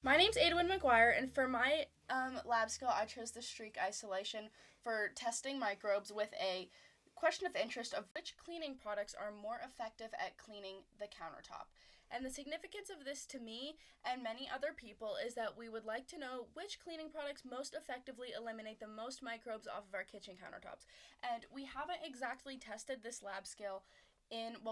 My name's Adwin McGuire, and for my lab skill, I chose the streak isolation for testing microbes with a question of interest of which cleaning products are more effective at cleaning the countertop. And the significance of this to me and many other people is that we would like to know which cleaning products most effectively eliminate the most microbes off of our kitchen countertops. And we haven't exactly tested this lab skill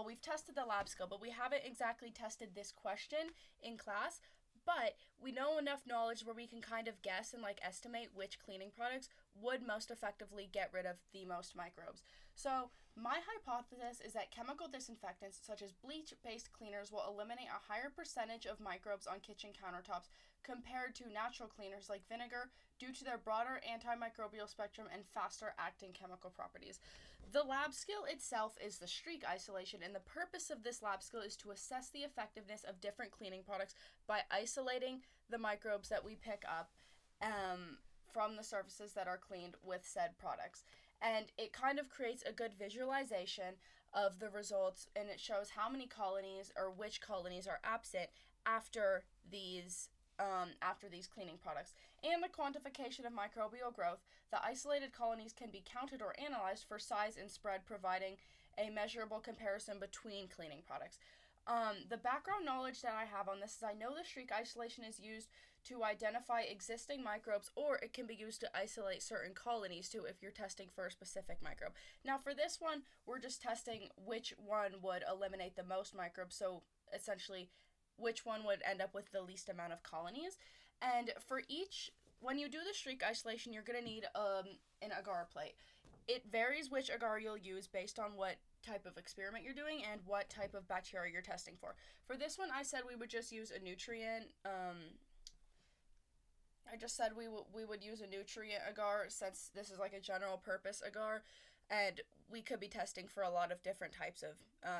we've tested the lab skill, but we haven't exactly tested this question in class. But we know enough knowledge where we can kind of guess and estimate which cleaning products would most effectively get rid of the most microbes. So, my hypothesis is that chemical disinfectants such as bleach-based cleaners will eliminate a higher percentage of microbes on kitchen countertops compared to natural cleaners like vinegar due to their broader antimicrobial spectrum and faster acting chemical properties. The lab skill itself is the streak isolation, and the purpose of this lab skill is to assess the effectiveness of different cleaning products by isolating the microbes that we pick up from the surfaces that are cleaned with said products. And it kind of creates a good visualization of the results, and it shows how many colonies or which colonies are absent after these cleaning products, and the quantification of microbial growth. The isolated colonies can be counted or analyzed for size and spread, providing a measurable comparison between cleaning products. The background knowledge that I have on this is I know the streak isolation is used to identify existing microbes, or it can be used to isolate certain colonies too if you're testing for a specific microbe. Now for this one, we're just testing which one would eliminate the most microbes, so essentially which one would end up with the least amount of colonies. And when you do the streak isolation, you're going to need an agar plate. It varies which agar you'll use based on what type of experiment you're doing and what type of bacteria you're testing for. For this one, I said we would just use a nutrient. I just said we would use a nutrient agar since this is like a general purpose agar, and we could be testing for a lot of different types of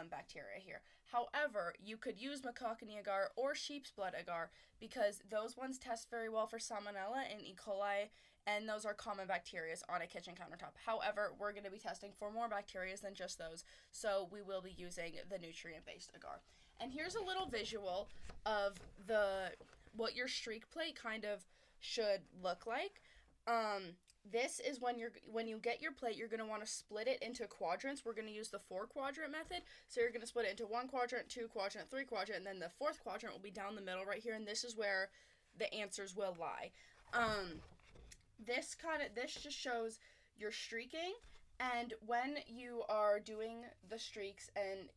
bacteria here. However, you could use macacophony agar or sheep's blood agar because those ones test very well for salmonella and E. coli, and those are common bacteria on a kitchen countertop. However, we're going to be testing for more bacteria than just those, so we will be using the nutrient-based agar. And here's a little visual of what your streak plate kind of should look like. This is when you get your plate, you're going to want to split it into quadrants. We're going to use the 4-quadrant method. So you're going to split it into 1 quadrant, 2 quadrant, 3 quadrant, and then the 4th quadrant will be down the middle right here, and this is where the answers will lie. This just shows your streaking, and when you are doing the streaks and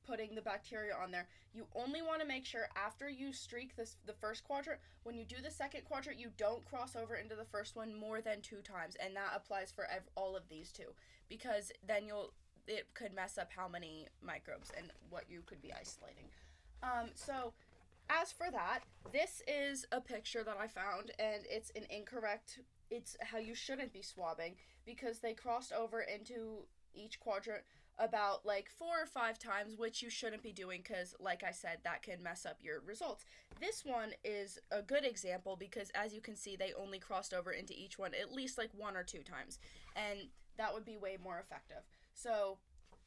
putting the bacteria on there, you only want to make sure after you streak the first quadrant, when you do the second quadrant, you don't cross over into the first one more than 2 times, and that applies for all of these too, because then it could mess up how many microbes and what you could be isolating. So as for that, this is a picture that I found, and it's how you shouldn't be swabbing, because they crossed over into each quadrant about 4 or 5 times, which you shouldn't be doing because, like I said, that can mess up your results. This one is a good example because, as you can see, they only crossed over into each one at least 1 or 2 times, and that would be way more effective. So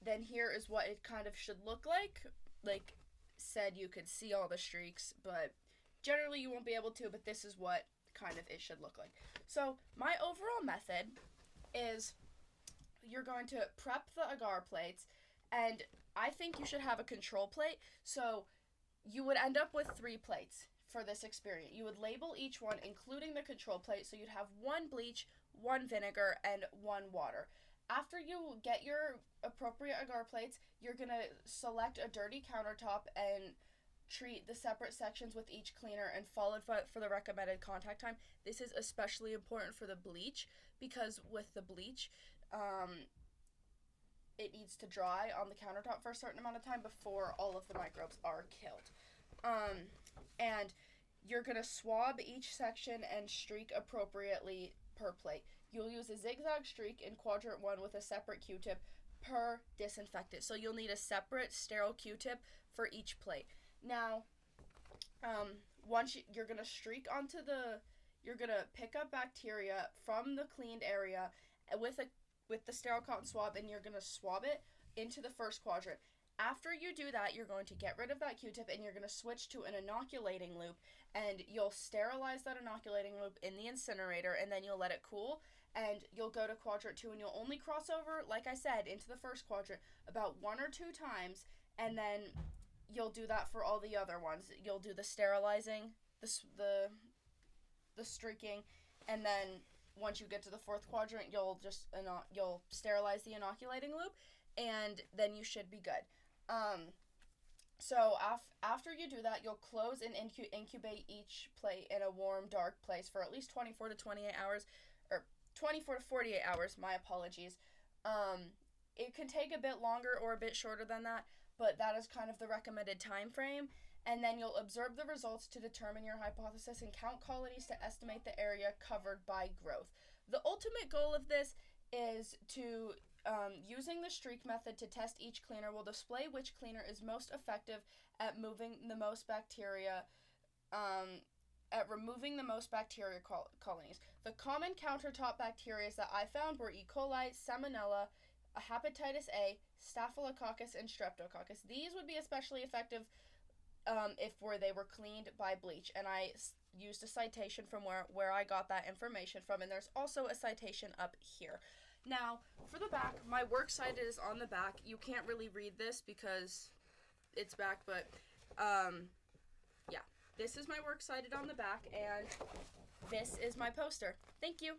then here is what it kind of should look like. Like said, you could see all the streaks, but generally you won't be able to, but this is what kind of it should look like. So my overall method is you're going to prep the agar plates, and I think you should have a control plate. So you would end up with 3 plates for this experiment. You would label each one, including the control plate, so you'd have 1 bleach, 1 vinegar, and 1 water. After you get your appropriate agar plates, you're going to select a dirty countertop and treat the separate sections with each cleaner and followed for the recommended contact time. This is especially important for the bleach because with the bleach, it needs to dry on the countertop for a certain amount of time before all of the microbes are killed. And you're going to swab each section and streak appropriately per plate. You'll use a zigzag streak in quadrant 1 with a separate Q-tip per disinfectant. So you'll need a separate sterile Q-tip for each plate. Now, once you're going to streak you're going to pick up bacteria from the cleaned area with the sterile cotton swab, and you're going to swab it into the first quadrant. After you do that, you're going to get rid of that Q-tip and you're going to switch to an inoculating loop, and you'll sterilize that inoculating loop in the incinerator, and then you'll let it cool, and you'll go to quadrant 2, and you'll only cross over, like I said, into the first quadrant about 1 or 2 times, and then you'll do that for all the other ones. You'll do the sterilizing, the streaking, and then once you get to the 4th quadrant, you'll you'll sterilize the inoculating loop, and then you should be good. So after you do that, you'll close and incubate each plate in a warm, dark place for at least 24 to 28 hours, or 24 to 48 hours, my apologies. It can take a bit longer or a bit shorter than that, but that is kind of the recommended time frame. And then you'll observe the results to determine your hypothesis and count colonies to estimate the area covered by growth. The ultimate goal of this is to using the streak method to test each cleaner will display which cleaner is most effective at moving the most bacteria, at removing the most bacteria colonies. The common countertop bacteria that I found were E. coli, Salmonella, Hepatitis A, Staphylococcus, and Streptococcus. These would be especially effective if they were cleaned by bleach, and I used a citation from where I got that information from, and there's also a citation up here. Now, for the back, my works cited is on the back. You can't really read this because it's back, but yeah, this is my works cited on the back, and this is my poster. Thank you.